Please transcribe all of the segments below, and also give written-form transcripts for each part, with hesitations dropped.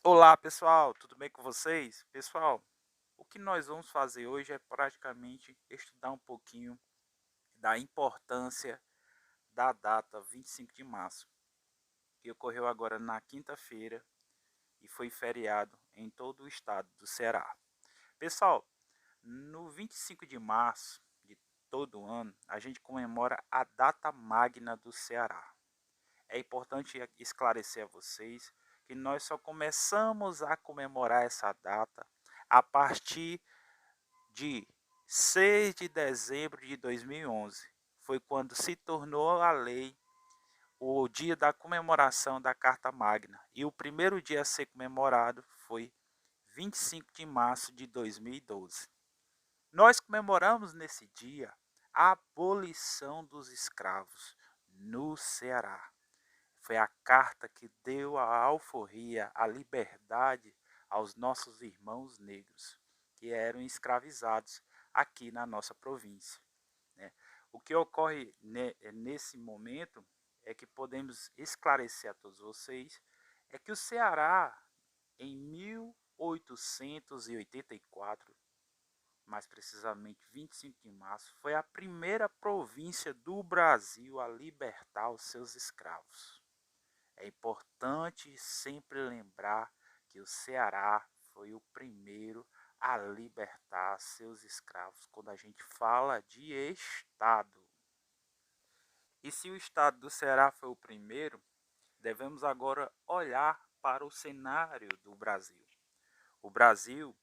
Olá pessoal, tudo bem com vocês? Pessoal, o que nós vamos fazer hoje é praticamente estudar um pouquinho da importância da data 25 de março, que ocorreu agora na quinta-feira e foi feriado em todo o estado do Ceará. Pessoal, no 25 de março de todo ano, a gente comemora a data magna do Ceará. É importante esclarecer a vocês que nós só começamos a comemorar essa data a partir de 6 de dezembro de 2011. Foi quando se tornou a lei o dia da comemoração da Carta Magna. E o primeiro dia a ser comemorado foi 25 de março de 2012. Nós comemoramos nesse dia a abolição dos escravos no Ceará. Foi a carta que deu a alforria, a liberdade aos nossos irmãos negros, que eram escravizados aqui na nossa província, né? O que ocorre nesse momento é que podemos esclarecer a todos vocês é que o Ceará, em 1884, mais precisamente 25 de março, foi a primeira província do Brasil a libertar os seus escravos. É importante sempre lembrar que o Ceará foi o primeiro a libertar seus escravos quando a gente fala de Estado. E se o Estado do Ceará foi o primeiro, devemos agora olhar para o cenário do Brasil. O Brasil,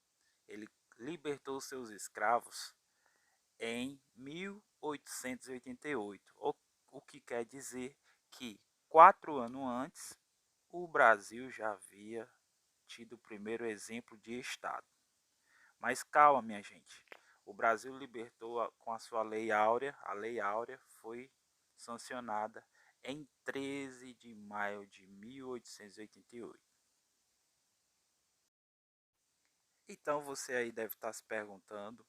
ele libertou seus escravos em 1888, o que quer dizer que 4 anos antes o Brasil já havia tido o primeiro exemplo de Estado. Mas calma, minha gente. O Brasil libertou com a sua Lei Áurea. A Lei Áurea foi sancionada em 13 de maio de 1888. Então você aí deve estar se perguntando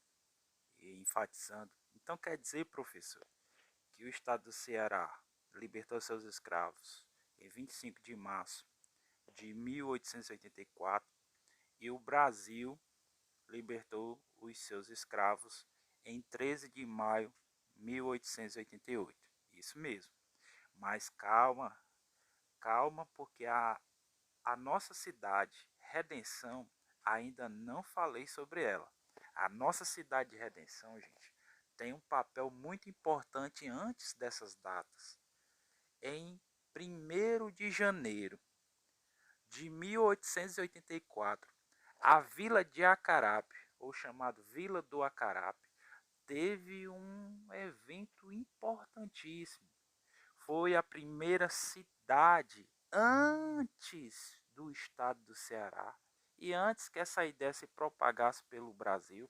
e enfatizando. Então quer dizer, professor, que o Estado do Ceará libertou seus escravos em 25 de março de 1884 e o Brasil libertou os seus escravos em 13 de maio de 1888. Isso mesmo. Mas calma, calma, porque a nossa cidade, Redenção, ainda não falei sobre ela. A nossa cidade de Redenção, gente, tem um papel muito importante antes dessas datas. Em 1º de janeiro de 1884, a vila de Acarape, ou chamado Vila do Acarape, teve um evento importantíssimo. Foi a primeira cidade antes do estado do Ceará e antes que essa ideia se propagasse pelo Brasil,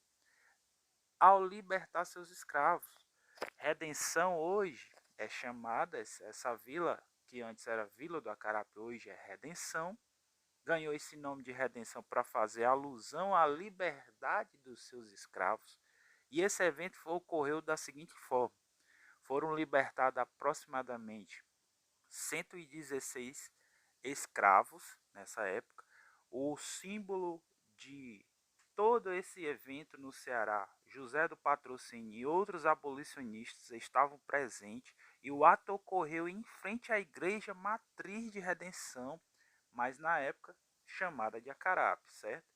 ao libertar seus escravos. Redenção hoje é chamada, essa vila que antes era Vila do Acarape, hoje é Redenção, ganhou esse nome de Redenção para fazer alusão à liberdade dos seus escravos. E esse evento ocorreu da seguinte forma: foram libertados aproximadamente 116 escravos nessa época. O símbolo de todo esse evento no Ceará, José do Patrocínio e outros abolicionistas estavam presentes e o ato ocorreu em frente à igreja matriz de Redenção, mas na época chamada de Acarape, certo?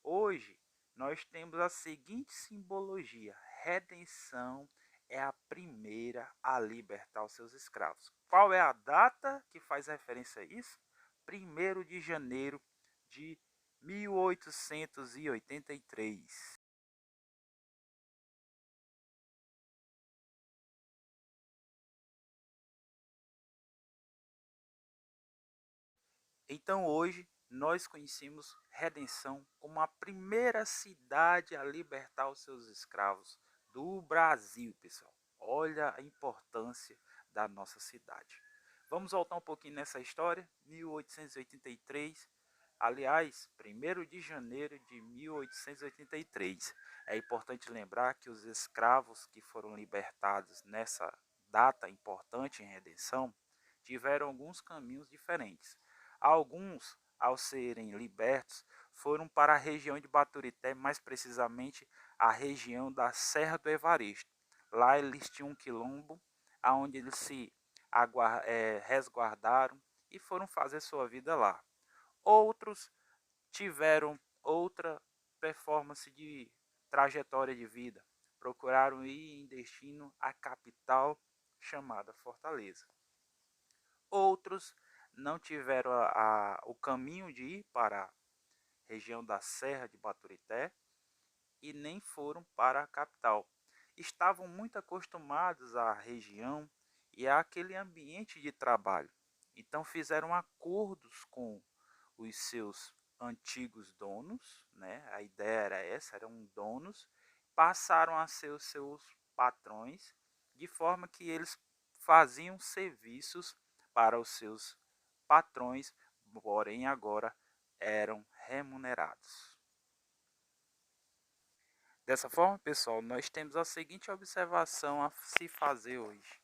Hoje nós temos a seguinte simbologia: redenção é a primeira a libertar os seus escravos. Qual é a data que faz referência a isso? 1º de janeiro de 1883. Então hoje nós conhecemos Redenção como a primeira cidade a libertar os seus escravos do Brasil, pessoal. Olha a importância da nossa cidade. Vamos voltar um pouquinho nessa história. 1883, aliás, 1º de janeiro de 1883. É importante lembrar que os escravos que foram libertados nessa data importante em Redenção tiveram alguns caminhos diferentes. Alguns ao serem libertos, foram para a região de Baturité, mais precisamente a região da Serra do Evaristo. Lá eles tinham um quilombo, onde eles se resguardaram e foram fazer sua vida lá. Outros tiveram outra performance de trajetória de vida, procuraram ir em destino à capital chamada Fortaleza. Outros não tiveram o caminho de ir para a região da Serra de Baturité e nem foram para a capital. Estavam muito acostumados à região e àquele ambiente de trabalho. Então fizeram acordos com os seus antigos donos, né? A ideia era essa, eram donos, passaram a ser os seus patrões, de forma que eles faziam serviços para os seus patrões, porém agora eram remunerados. Dessa forma, pessoal, nós temos a seguinte observação a se fazer hoje.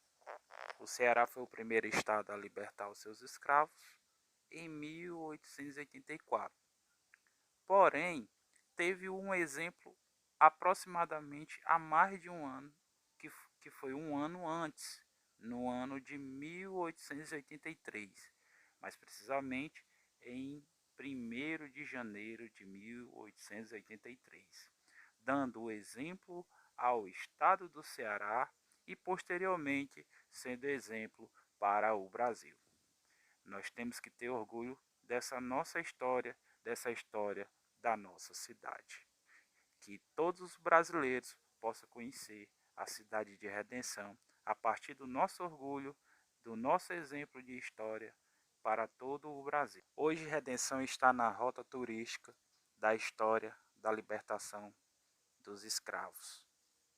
O Ceará foi o primeiro estado a libertar os seus escravos em 1884. Porém, teve um exemplo aproximadamente há mais de um ano, que foi um ano antes, no ano de 1883, mais precisamente em 1º de janeiro de 1883, dando o exemplo ao estado do Ceará e posteriormente sendo exemplo para o Brasil. Nós temos que ter orgulho dessa nossa história, dessa história da nossa cidade. Que todos os brasileiros possam conhecer a cidade de Redenção a partir do nosso orgulho, do nosso exemplo de história para todo o Brasil. Hoje Redenção está na rota turística da história da libertação dos escravos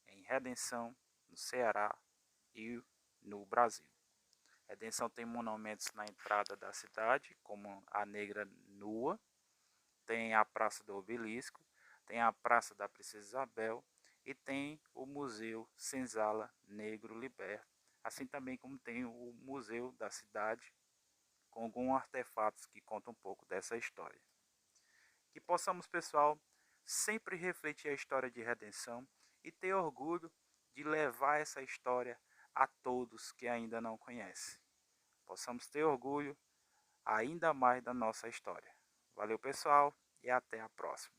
em Redenção, no Ceará e no Brasil. Redenção tem monumentos na entrada da cidade, como a Negra Nua, tem a Praça do Obelisco, tem a Praça da Princesa Isabel e tem o Museu Senzala Negro Liberto, assim também como tem o Museu da Cidade, com alguns artefatos que contam um pouco dessa história. Que possamos, pessoal, sempre refletir a história de redenção e ter orgulho de levar essa história a todos que ainda não conhecem. Possamos ter orgulho ainda mais da nossa história. Valeu, pessoal, e até a próxima.